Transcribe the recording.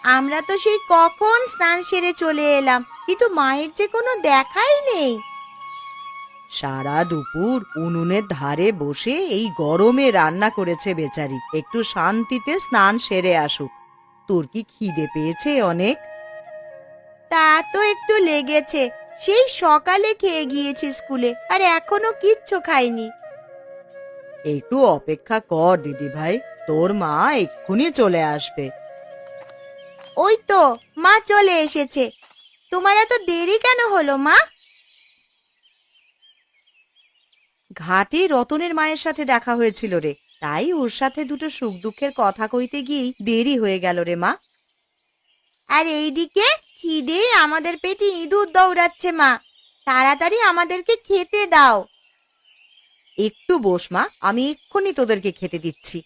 আমরা তো সেই কখন স্নান সেরে চলে এলাম, কিন্তু মায়ের যে কোনো দেখাই নেই। সারা দুপুর উনুনের ধারে বসে এই গরমে রান্না করেছে বেচারি, একটু শান্তিতে স্নান সেরে আসুক। তোর কি খিদে পেয়েছে অনেক? তা তো একটু লেগেছে, সেই সকালে খেয়ে গিয়েছি স্কুলে, আর এখনো কিচ্ছু খাইনি। একটু অপেক্ষা কর দিদি ভাই, তোর মা এক্ষুনি চলে আসবে। ওই তো মা চলে এসেছে। তোমার এত দেরি কেন হলো মা? ঘাটে রতনের মায়ের সাথে দেখা হয়েছিল রে, তাই ওর সাথে দুটো সুখ দুঃখের কথা কইতে গিয়েই দেরি হয়ে গেল রে মা। আর এইদিকে খিদে আমাদের পেটে ইঁদুর দৌড়াচ্ছে মা, তাড়াতাড়ি আমাদেরকে খেতে দাও। একটু বস মা, আমি এক্ষুনি তোদেরকে খেতে দিচ্ছি।